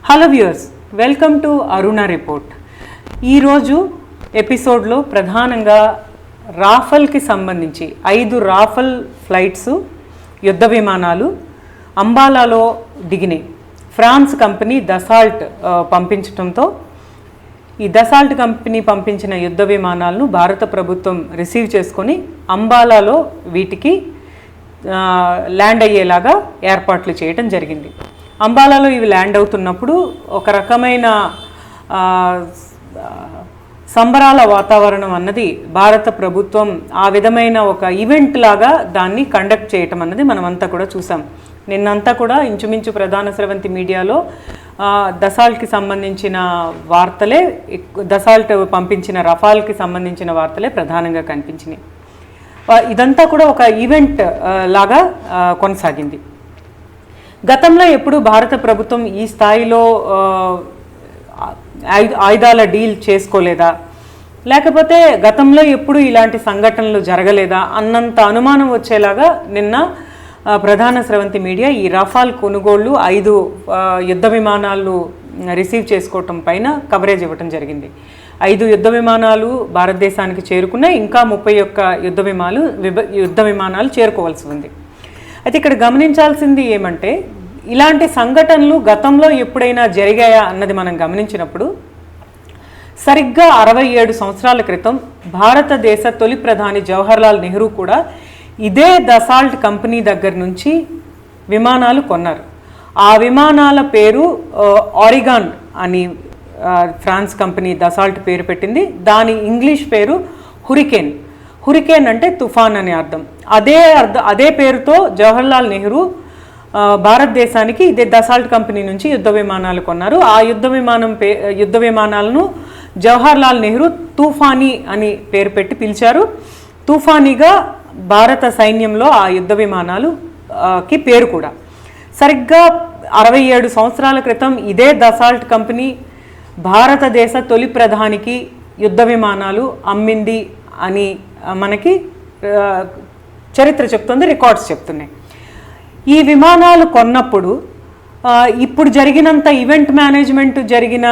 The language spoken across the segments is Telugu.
Hello viewers, welcome to Aruna report. ఈరోజు ఎపిసోడ్లో ప్రధానంగా రాఫెల్కి సంబంధించి 5 రాఫెల్ ఫ్లైట్స్ యుద్ధ విమానాలు అంబాలాలో దిగినాయి. ఫ్రాన్స్ కంపెనీ దసాల్ట్ పంపించడంతో ఈ దసాల్ట్ కంపెనీ పంపించిన యుద్ధ విమానాలను భారత ప్రభుత్వం రిసీవ్ చేసుకొని అంబాలాలో వీటికి ల్యాండ్ అయ్యేలాగా ఏర్పాట్లు చేయడం జరిగింది. అంబాలాలో ఇవి ల్యాండ్ అవుతున్నప్పుడు ఒక రకమైన సంబరాల వాతావరణం అన్నది భారత ప్రభుత్వం ఆ విధమైన ఒక ఈవెంట్ లాగా దాన్ని కండక్ట్ చేయటం అన్నది మనమంతా కూడా చూసాం. నిన్నంతా కూడా ఇంచుమించు ప్రధాన స్రవంతి మీడియాలో దసాల్ట్కి సంబంధించిన వార్తలే, దసాల్ట్ పంపించిన రఫాల్కి సంబంధించిన వార్తలే ప్రధానంగా కనిపించినాయి. ఇదంతా కూడా ఒక ఈవెంట్ లాగా కొనసాగింది. గతంలో ఎప్పుడు భారత ప్రభుత్వం ఈ స్థాయిలో ఆయుధాల డీల్ చేసుకోలేదా, లేకపోతే గతంలో ఎప్పుడు ఇలాంటి సంఘటనలు జరగలేదా అన్నంత అనుమానం వచ్చేలాగా నిన్న ప్రధాన స్రవంతి మీడియా ఈ రఫాల్ కొనుగోళ్లు 5 యుద్ధ విమానాలు రిసీవ్ చేసుకోవటం పైన కవరేజ్ ఇవ్వటం జరిగింది. 5 యుద్ధ విమానాలు భారతదేశానికి చేరుకున్నాయి. ఇంకా 31 యుద్ధ విమానాలు చేరుకోవాల్సి ఉంది. అయితే ఇక్కడ గమనించాల్సింది ఏమంటే, ఇలాంటి సంఘటనలు గతంలో ఎప్పుడైనా జరిగాయా అన్నది మనం గమనించినప్పుడు సరిగ్గా 67 సంవత్సరాల క్రితం భారతదేశ తొలి ప్రధాని జవహర్లాల్ నెహ్రూ కూడా ఇదే దసాల్ట్ కంపెనీ దగ్గర నుంచి విమానాలు కొన్నారు. ఆ విమానాల పేరు ఆరిగాన్ అని ఫ్రాన్స్ కంపెనీ దసాల్ట్ పేరు పెట్టింది. దాని ఇంగ్లీష్ పేరు హురికేన్. హురికేన్ అంటే తుఫాన్ అని అర్థం. అదే పేరుతో జవహర్లాల్ నెహ్రూ భారతదేశానికి ఇదే దసాల్ట్ కంపెనీ నుంచి యుద్ధ విమానాలు కొన్నారు. ఆ యుద్ధ విమానాలను జవహర్లాల్ నెహ్రూ తూఫానీ అని పేరు పెట్టి పిలిచారు. తూఫానీగా భారత సైన్యంలో ఆ యుద్ధ విమానాలుకి పేరు కూడా. సరిగ్గా 67 సంవత్సరాల క్రితం ఇదే దసాల్ట్ కంపెనీ భారతదేశ తొలి ప్రధానికి యుద్ధ విమానాలు అమ్మింది అని మనకి చరిత్ర చెప్తుంది, రికార్డ్స్ చెప్తున్నాయి. ఈ విమానాలు కొన్నప్పుడు ఇప్పుడు జరిగినంత ఈవెంట్ మేనేజ్మెంట్ జరిగిన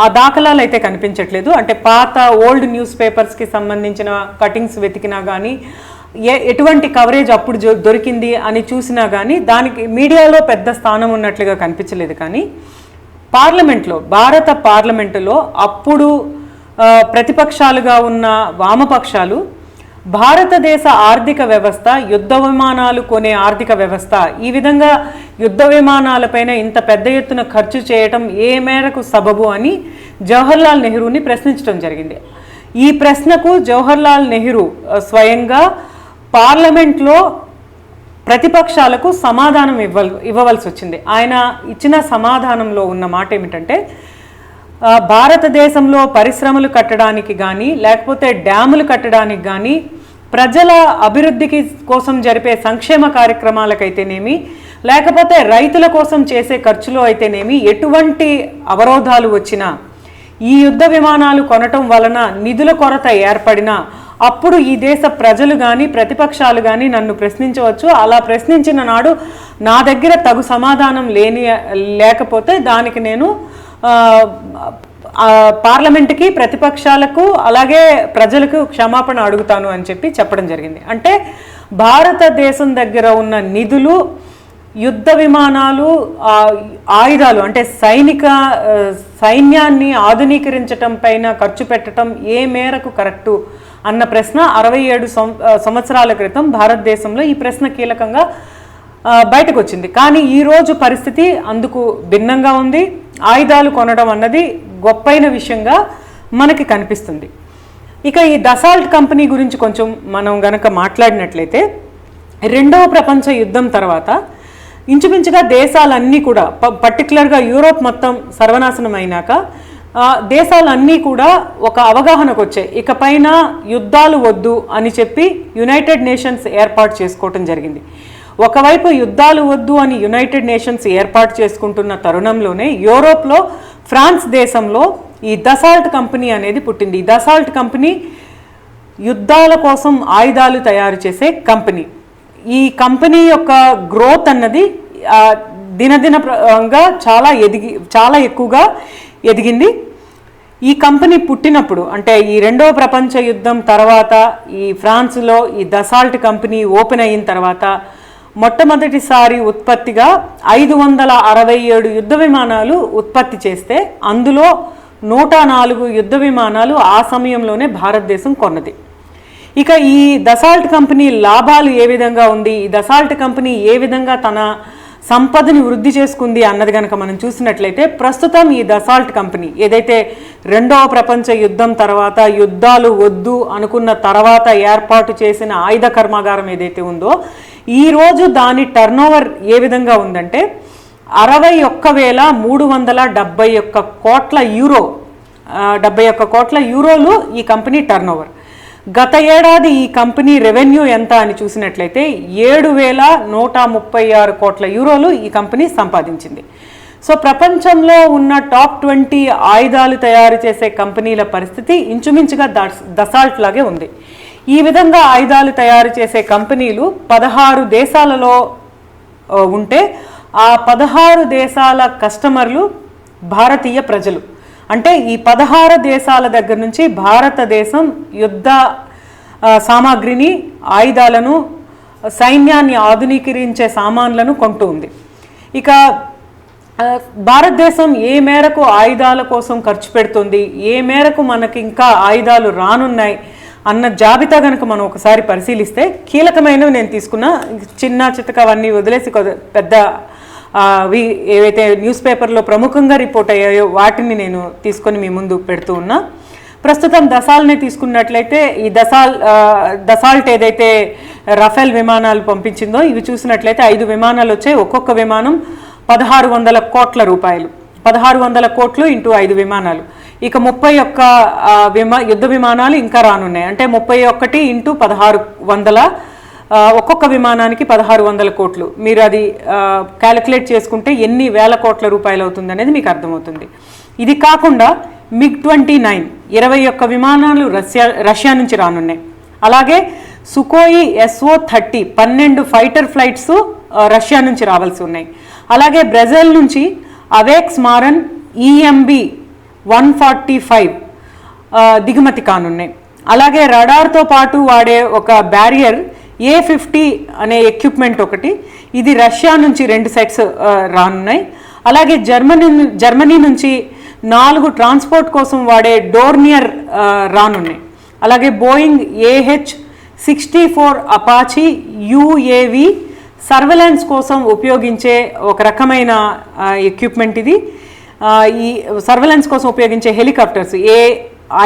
ఆ దాఖలాలు అయితే కనిపించట్లేదు. అంటే పాత ఓల్డ్ న్యూస్ పేపర్స్కి సంబంధించిన కటింగ్స్ వెతికినా కానీ, ఎటువంటి కవరేజ్ అప్పుడు దొరికింది అని చూసినా కానీ దానికి మీడియాలో పెద్ద స్థానం ఉన్నట్లుగా కనిపించలేదు. కానీ పార్లమెంట్లో, భారత పార్లమెంటులో అప్పుడు ప్రతిపక్షాలుగా ఉన్న వామపక్షాలు భారతదేశ ఆర్థిక వ్యవస్థ, యుద్ధ విమానాలు కొనే ఆర్థిక వ్యవస్థ, ఈ విధంగా యుద్ధ విమానాలపైన ఇంత పెద్ద ఎత్తున ఖర్చు చేయటం ఏ మేరకు సబబు అని జవహర్లాల్ నెహ్రూని ప్రశ్నించడం జరిగింది. ఈ ప్రశ్నకు జవహర్లాల్ నెహ్రూ స్వయంగా పార్లమెంట్లో ప్రతిపక్షాలకు సమాధానం ఇవ్వవలసి వచ్చింది. ఆయన ఇచ్చిన సమాధానంలో ఉన్న మాట ఏమిటంటే, భారతదేశంలో పరిశ్రమలు కట్టడానికి కానీ, లేకపోతే డ్యాములు కట్టడానికి కానీ, ప్రజల అభివృద్ధికి కోసం జరిపే సంక్షేమ కార్యక్రమాలకైతేనేమి, లేకపోతే రైతుల కోసం చేసే ఖర్చులో అయితేనేమి ఎటువంటి అవరోధాలు వచ్చినా, ఈ యుద్ధ విమానాలు కొనటం వలన నిధుల కొరత ఏర్పడినా అప్పుడు ఈ దేశ ప్రజలు కానీ ప్రతిపక్షాలు కానీ నన్ను ప్రశ్నించవచ్చు. అలా ప్రశ్నించిన నాడు నా దగ్గర తగు సమాధానం లేకపోతే దానికి నేను పార్లమెంట్కి, ప్రతిపక్షాలకు, అలాగే ప్రజలకు క్షమాపణ అడుగుతాను అని చెప్పడం జరిగింది. అంటే భారతదేశం దగ్గర ఉన్న నిధులు యుద్ధ విమానాలు, ఆయుధాలు అంటే సైన్యాన్ని ఆధునీకరించటం పైన ఖర్చు పెట్టడం ఏ మేరకు కరెక్టు అన్న ప్రశ్న 67 సంవత్సరాల క్రితం భారతదేశంలో ఈ ప్రశ్న కీలకంగా బయటకు వచ్చింది. కానీ ఈరోజు పరిస్థితి అందుకు భిన్నంగా ఉంది. ఆయుధాలు కొనడం అన్నది గొప్పైన విషయంగా మనకి కనిపిస్తుంది. ఇక ఈ దసాల్ట్ కంపెనీ గురించి కొంచెం మనం గనక మాట్లాడినట్లయితే, 2వ ప్రపంచ యుద్ధం తర్వాత ఇంచుమించుగా దేశాలన్నీ కూడా, పర్టికులర్గా యూరోప్ మొత్తం సర్వనాశనం అయినాక దేశాలన్నీ కూడా ఒక అవగాహనకు వచ్చాయి. ఇకపైన యుద్ధాలు వద్దు అని చెప్పి యునైటెడ్ నేషన్స్ ఏర్పాటు చేసుకోవటం జరిగింది. ఒకవైపు యుద్ధాలు వద్దు అని యునైటెడ్ నేషన్స్ ఏర్పాటు చేసుకుంటున్న తరుణంలోనే యూరోప్లో ఫ్రాన్స్ దేశంలో ఈ దసాల్ట్ కంపెనీ అనేది పుట్టింది. ఈ దసాల్ట్ కంపెనీ యుద్ధాల కోసం ఆయుధాలు తయారు చేసే కంపెనీ. ఈ కంపెనీ యొక్క గ్రోత్ అన్నది దినదినంగా చాలా ఎక్కువగా ఎదిగింది. ఈ కంపెనీ పుట్టినప్పుడు అంటే ఈ రెండవ ప్రపంచ యుద్ధం తర్వాత ఈ ఫ్రాన్స్లో ఈ దసాల్ట్ కంపెనీ ఓపెన్ అయిన తర్వాత మొట్టమొదటిసారి ఉత్పత్తిగా 567 యుద్ధ విమానాలు ఉత్పత్తి చేస్తే అందులో 104 యుద్ధ విమానాలు ఆ సమయంలోనే భారతదేశం కొన్నది. ఇక ఈ దసాల్ట్ కంపెనీ లాభాలు ఏ విధంగా ఉంది, ఈ దసాల్ట్ కంపెనీ ఏ విధంగా తన సంపదని వృద్ధి చేసుకుంది అన్నది కనుక మనం చూసినట్లయితే, ప్రస్తుతం ఈ దసాల్ట్ కంపెనీ ఏదైతే రెండవ ప్రపంచ యుద్ధం తర్వాత యుద్ధాలు వద్దు అనుకున్న తర్వాత ఏర్పాటు చేసిన ఆయుధ కర్మాగారం ఏదైతే ఉందో, ఈరోజు దాని టర్నోవర్ ఏ విధంగా ఉందంటే 61,371 కోట్ల యూరో, 71 కోట్ల యూరోలు ఈ కంపెనీ టర్నోవర్. గత ఏడాది ఈ కంపెనీ రెవెన్యూ ఎంత అని చూసినట్లయితే 7,136 కోట్ల యూరోలు ఈ కంపెనీ సంపాదించింది. సో ప్రపంచంలో ఉన్న టాప్ 20 ఆయుధాలు తయారు చేసే కంపెనీల పరిస్థితి ఇంచుమించుగా దసాల్ట్ లాగే ఉంది. ఈ విధంగా ఆయుధాలు తయారు చేసే కంపెనీలు 16 దేశాలలో ఉంటే ఆ 16 దేశాల కస్టమర్లు భారతీయ ప్రజలు. అంటే ఈ 16 దేశాల దగ్గర నుంచి భారతదేశం యుద్ధ సామాగ్రిని, ఆయుధాలను, సైన్యాన్ని ఆధునీకరించే సామాన్లను కొంటూ ఉంది. ఇక భారతదేశం ఏ మేరకు ఆయుధాల కోసం ఖర్చు పెడుతుంది, ఏ మేరకు మనకి ఇంకా ఆయుధాలు రానున్నాయి అన్న జాబితా కనుక మనం ఒకసారి పరిశీలిస్తే, కీలకమైనవి నేను తీసుకున్న చిన్న చితక అవన్నీ వదిలేసి పెద్ద ఏవైతే న్యూస్ పేపర్లో ప్రముఖంగా రిపోర్ట్ అయ్యాయో వాటిని నేను తీసుకొని మీ ముందు పెడుతూ ఉన్నా. ప్రస్తుతం దసాల్ని తీసుకున్నట్లయితే ఈ దసాల్ట్ ఏదైతే రఫేల్ విమానాలు పంపించిందో ఇవి చూసినట్లయితే 5 విమానాలు వచ్చాయి. ఒక్కొక్క విమానం 1,600 కోట్ల రూపాయలు, 1,600 కోట్లు ఇంటూ 5 విమానాలు. ఇక 31 యుద్ధ విమానాలు ఇంకా రానున్నాయి. అంటే 31 ఇంటూ 1,600, ఒక్కొక్క విమానానికి 1,600 కోట్లు. మీరు అది క్యాలిక్యులేట్ చేసుకుంటే ఎన్ని వేల కోట్ల రూపాయలు అవుతుంది అనేది మీకు అర్థమవుతుంది. ఇది కాకుండా MiG-29 21 విమానాలు రష్యా నుంచి రానున్నాయి. అలాగే సుకోయి SO-30 12 ఫైటర్ ఫ్లైట్స్ రష్యా నుంచి రావాల్సి ఉన్నాయి. అలాగే బ్రెజిల్ నుంచి అవేక్స్ మారన్ EMB 145 దిగుమతి కానున్నాయి. అలాగే రడార్తో పాటు వాడే ఒక బ్యారియర్ A50 అనే ఎక్విప్మెంట్ ఒకటి, ఇది రష్యా నుంచి 2 సెట్స్ రానున్నాయి. అలాగే జర్మనీ నుంచి 4 ట్రాన్స్పోర్ట్ కోసం వాడే డోర్నియర్ రానున్నాయి. అలాగే Boeing AH-64 Apache UAV surveillance కోసం ఉపయోగించే ఒక రకమైన ఎక్విప్మెంట్ ఇది. ఈ సర్వేలెన్స్ కోసం ఉపయోగించే హెలికాప్టర్స్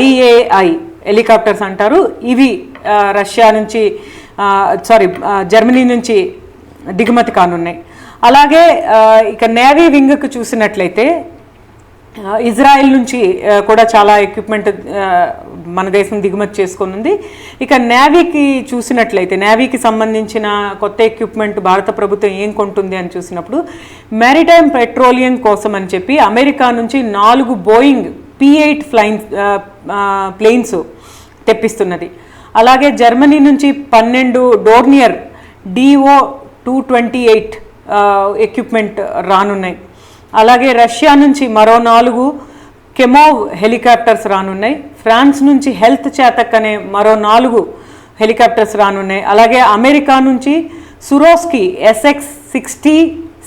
IAI హెలికాప్టర్స్ అంటారు. ఇవి రష్యా నుంచి జర్మనీ నుంచి దిగుమతి కానున్నాయి. అలాగే ఇక నేవీ వింగ్కి చూసినట్లయితే ఇజ్రాయెల్ నుంచి కూడా చాలా ఎక్విప్మెంట్ మన దేశం దిగుమతి చేసుకుని. ఇక నేవీకి చూసినట్లయితే నేవీకి సంబంధించిన కొత్త ఎక్విప్మెంట్ భారత ప్రభుత్వం ఏం కొంటుంది అని చూసినప్పుడు మ్యారిటైమ్ పెట్రోలియం కోసం అని చెప్పి అమెరికా నుంచి 4 బోయింగ్ P-8 ప్లేన్స్ తెప్పిస్తున్నది. అలాగే జర్మనీ నుంచి 12 డోర్నియర్ DO-228 ఎక్విప్మెంట్ రానున్నాయి. అలాగే రష్యా నుంచి మరో 4 కెమోవ్ హెలికాప్టర్స్ రానున్నాయి. ఫ్రాన్స్ నుంచి హెల్త్ చేతక్ అనే మరో 4 హెలికాప్టర్స్ రానున్నాయి. అలాగే అమెరికా నుంచి సురోస్కి SX-60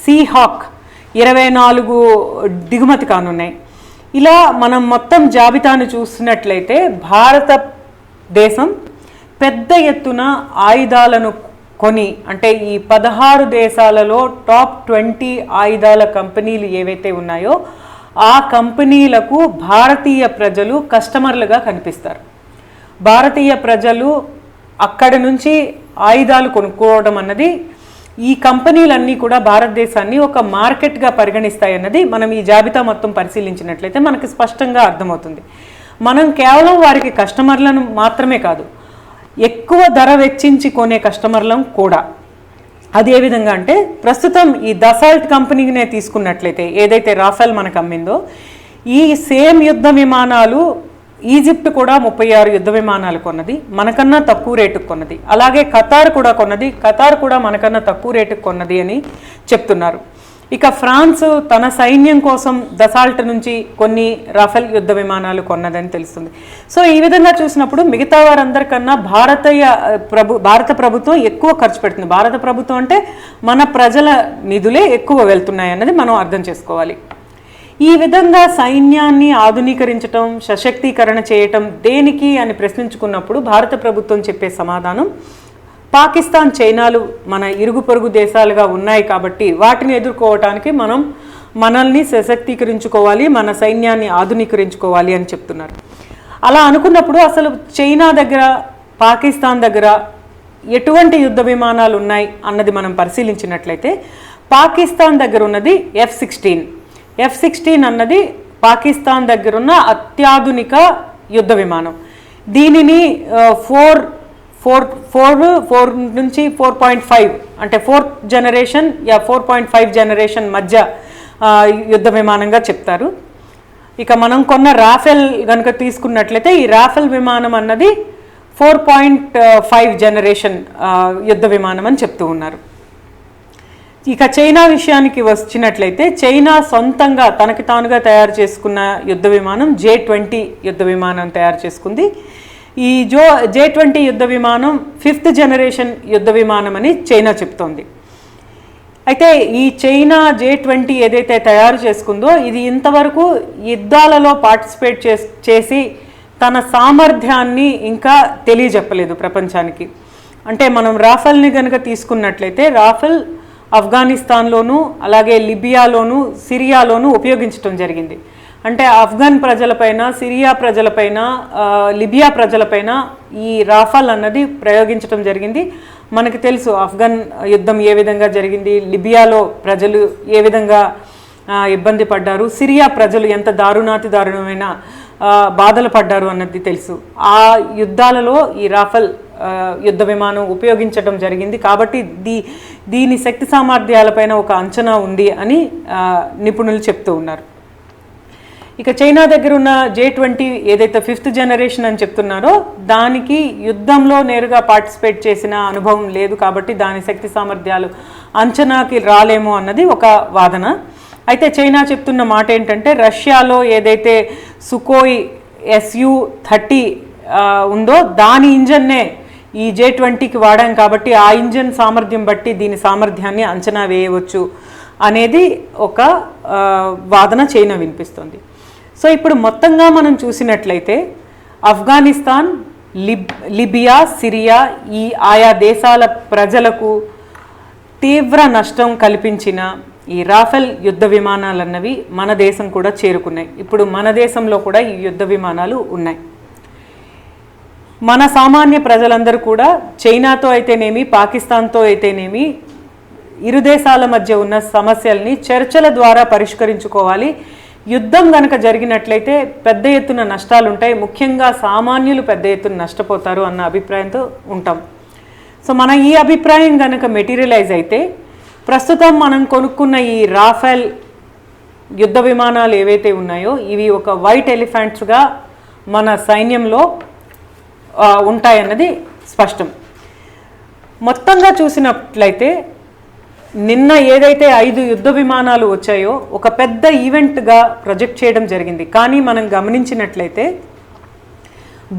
సీహాక్ 24 దిగుమతి కానున్నాయి. ఇలా మనం మొత్తం జాబితాను చూసినట్లయితే భారతదేశం పెద్ద ఎత్తున ఆయుధాలను కొని, అంటే ఈ 16 దేశాలలో టాప్ 20 ఆయుధాల కంపెనీలు ఏవైతే ఉన్నాయో ఆ కంపెనీలకు భారతీయ ప్రజలు కస్టమర్లుగా కనిపిస్తారు. భారతీయ ప్రజలు అక్కడి నుంచి ఆయుధాలు కొనుక్కోవడం అన్నది, ఈ కంపెనీలన్నీ కూడా భారతదేశాన్ని ఒక మార్కెట్గా పరిగణిస్తాయన్నది మనం ఈ జాబితా మొత్తం పరిశీలించినట్లయితే మనకి స్పష్టంగా అర్థమవుతుంది. మనం కేవలం వారికి కస్టమర్లను మాత్రమే కాదు, ఎక్కువ ధర వెచ్చించి కొనే కస్టమర్లను కూడా. అది ఏ విధంగా అంటే, ప్రస్తుతం ఈ దసాల్ట్ కంపెనీనే తీసుకున్నట్లయితే ఏదైతే రాఫెల్ మనకు అమ్మిందో, ఈ సేమ్ యుద్ధ విమానాలు ఈజిప్ట్ కూడా 36 యుద్ధ విమానాలు కొన్నది, మనకన్నా తక్కువ రేటుకు కొన్నది. అలాగే ఖతార్ కూడా కొన్నది, ఖతార్ కూడా మనకన్నా తక్కువ రేటుకు కొన్నది అని చెప్తున్నారు. ఇక ఫ్రాన్స్ తన సైన్యం కోసం దసాల్ట్ నుంచి కొన్ని రాఫెల్ యుద్ధ విమానాలు కొన్నదని తెలుస్తుంది. సో ఈ విధంగా చూసినప్పుడు మిగతా వారందరికన్నా భారత ప్రభుత్వం ఎక్కువ ఖర్చు పెడుతుంది. భారత ప్రభుత్వం అంటే మన ప్రజల నిధులే ఎక్కువ వెళ్తున్నాయి అన్నది మనం అర్థం చేసుకోవాలి. ఈ విధంగా సైన్యాన్ని ఆధునీకరించటం, సశక్తీకరణ చేయటం దేనికి అని ప్రశ్నించుకున్నప్పుడు భారత ప్రభుత్వం చెప్పే సమాధానం, పాకిస్తాన్, చైనాలు మన ఇరుగు పొరుగు దేశాలుగా ఉన్నాయి కాబట్టి వాటిని ఎదుర్కోవటానికి మనల్ని సశక్తీకరించుకోవాలి, మన సైన్యాన్ని ఆధునీకరించుకోవాలి అని చెప్తున్నారు. అలా అనుకున్నప్పుడు అసలు చైనా దగ్గర, పాకిస్తాన్ దగ్గర ఎటువంటి యుద్ధ విమానాలు ఉన్నాయి అన్నది మనం పరిశీలించినట్లయితే పాకిస్తాన్ దగ్గర ఉన్నది F-16 అన్నది పాకిస్తాన్ దగ్గర ఉన్న అత్యాధునిక యుద్ధ విమానం. దీనిని 4 నుంచి 4.5 అంటే 4th జనరేషన్ 4.5 జనరేషన్ మధ్య యుద్ధ విమానంగా చెప్తారు. ఇక మనం కొన్న రాఫెల్ కనుక తీసుకున్నట్లయితే ఈ రాఫెల్ విమానం అన్నది 4.5 జనరేషన్ యుద్ధ విమానం అని చెప్తూ ఉన్నారు. ఇక చైనా విషయానికి వచ్చినట్లయితే చైనా సొంతంగా తనకి తానుగా తయారు చేసుకున్న యుద్ధ విమానం J-20 యుద్ధ విమానం తయారు చేసుకుంది. ఈ J-20 యుద్ధ విమానం 5th జనరేషన్ యుద్ధ విమానం అని చైనా చెప్తోంది. అయితే ఈ చైనా J-20 ఏదైతే తయారు చేసుకుందో ఇది ఇంతవరకు యుద్ధాలలో పార్టిసిపేట్ చేసి తన సామర్థ్యాన్ని ఇంకా తెలియజెప్పలేదు ప్రపంచానికి. అంటే మనం రాఫెల్ని కనుక తీసుకున్నట్లయితే రాఫెల్ ఆఫ్ఘనిస్తాన్లోనూ అలాగే లిబియాలోనూ సిరియాలోనూ ఉపయోగించడం జరిగింది. అంటే ఆఫ్ఘన్ ప్రజలపైన, సిరియా ప్రజలపైన, లిబియా ప్రజలపైన ఈ రాఫెల్ అన్నది ప్రయోగించడం జరిగింది. మనకు తెలుసు ఆఫ్ఘన్ యుద్ధం ఏ విధంగా జరిగింది, లిబియాలో ప్రజలు ఏ విధంగా ఇబ్బంది పడ్డారు, సిరియా ప్రజలు ఎంత దారుణమైన బాధలు పడ్డారు అన్నది తెలుసు. ఆ యుద్ధాలలో ఈ రాఫెల్ యుద్ధ విమానం ఉపయోగించడం జరిగింది. కాబట్టి దీని శక్తి సామర్థ్యాలపైన ఒక అంచనా ఉంది అని నిపుణులు చెప్తూ ఉన్నారు. ఇక చైనా దగ్గర ఉన్న J-20 ఏదైతే 5th జనరేషన్ అని చెప్తున్నారో దానికి యుద్ధంలో నేరుగా పార్టిసిపేట్ చేసిన అనుభవం లేదు కాబట్టి దాని శక్తి సామర్థ్యాలు అంచనాకి రాలేమో అన్నది ఒక వాదన. అయితే చైనా చెప్తున్న మాట ఏంటంటే రష్యాలో ఏదైతే సుకోయ్ Su-30 ఉందో దాని ఇంజన్నే ఈ J-20కి వాడాం కాబట్టి ఆ ఇంజన్ సామర్థ్యం బట్టి దీని సామర్థ్యాన్ని అంచనా వేయవచ్చు అనేది ఒక వాదన చైనా వినిపిస్తుంది. సో ఇప్పుడు మొత్తంగా మనం చూసినట్లయితే ఆఫ్ఘనిస్తాన్, లిబియా, సిరియా ఈ ఆయా దేశాల ప్రజలకు తీవ్ర నష్టం కల్పించిన ఈ రాఫెల్ యుద్ధ విమానాలు అన్నవి మన దేశం కూడా చేరుకున్నాయి. ఇప్పుడు మన దేశంలో కూడా ఈ యుద్ధ విమానాలు ఉన్నాయి. మన సామాన్య ప్రజలందరూ కూడా చైనాతో అయితేనేమి, పాకిస్తాన్తో అయితేనేమి ఇరు దేశాల మధ్య ఉన్న సమస్యల్ని చర్చల ద్వారా పరిష్కరించుకోవాలి. యుద్ధం కనుక జరిగినట్లయితే పెద్ద ఎత్తున నష్టాలు ఉంటాయి, ముఖ్యంగా సామాన్యులు పెద్ద ఎత్తున నష్టపోతారు అన్న అభిప్రాయంతో ఉంటాం. సో మన ఈ అభిప్రాయం కనుక మెటీరియలైజ్ అయితే ప్రస్తుతం మనం కొనుక్కున్న ఈ రాఫెల్ యుద్ధ విమానాలు ఏవైతే ఉన్నాయో ఇవి ఒక వైట్ ఎలిఫెంట్స్గా మన సైన్యంలో ఉంటాయన్నది స్పష్టం. మొత్తంగా చూసినట్లయితే నిన్న ఏదైతే 5 యుద్ధ విమానాలు వచ్చాయో ఒక పెద్ద ఈవెంట్గా ప్రొజెక్ట్ చేయడం జరిగింది. కానీ మనం గమనించినట్లయితే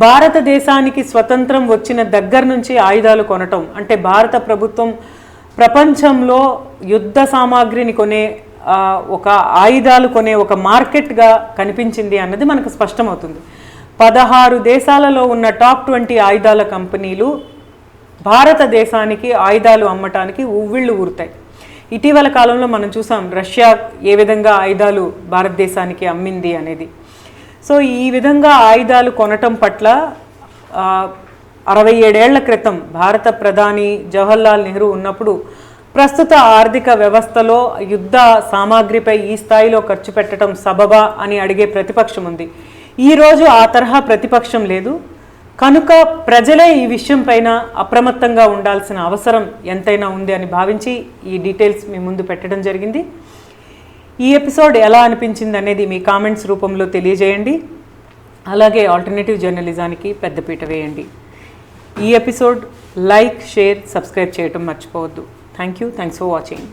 భారతదేశానికి స్వతంత్రం వచ్చిన దగ్గర నుంచి ఆయుధాలు కొనటం అంటే భారత ప్రభుత్వం ప్రపంచంలో యుద్ధ సామాగ్రిని కొనే ఒక ఆయుధాలు కొనే ఒక మార్కెట్గా కనిపించింది అన్నది మనకు స్పష్టమవుతుంది. 16 దేశాలలో ఉన్న టాప్ 20 ఆయుధాల కంపెనీలు భారతదేశానికి ఆయుధాలు అమ్మటానికి ఉవ్విళ్ళు ఊరుతాయి. ఇటీవల కాలంలో మనం చూసాం రష్యా ఏ విధంగా ఆయుధాలు భారతదేశానికి అమ్మింది అనేది. సో ఈ విధంగా ఆయుధాలు కొనటం పట్ల 67 ఏళ్ల క్రితం భారత ప్రధాని జవహర్లాల్ నెహ్రూ ఉన్నప్పుడు ప్రస్తుత ఆర్థిక వ్యవస్థలో యుద్ధ సామాగ్రిపై ఈ స్థాయిలో ఖర్చు పెట్టడం సబబా అని అడిగే ప్రతిపక్షం ఉంది. ఈరోజు ఆ తరహా ప్రతిపక్షం లేదు కనుక ప్రజలే ఈ విషయం పైన అప్రమత్తంగా ఉండాల్సిన అవసరం ఎంతైనా ఉంది అని భావించి ఈ డీటెయిల్స్ మీ ముందు పెట్టడం జరిగింది. ఈ ఎపిసోడ్ ఎలా అనిపించింది అనేది మీ కామెంట్స్ రూపంలో తెలియజేయండి. అలాగే ఆల్టర్నేటివ్ జర్నలిజానికి పెద్దపీట వేయండి. ఈ ఎపిసోడ్ లైక్, షేర్, సబ్స్క్రైబ్ చేయటం మర్చిపోవద్దు. Thanks for watching.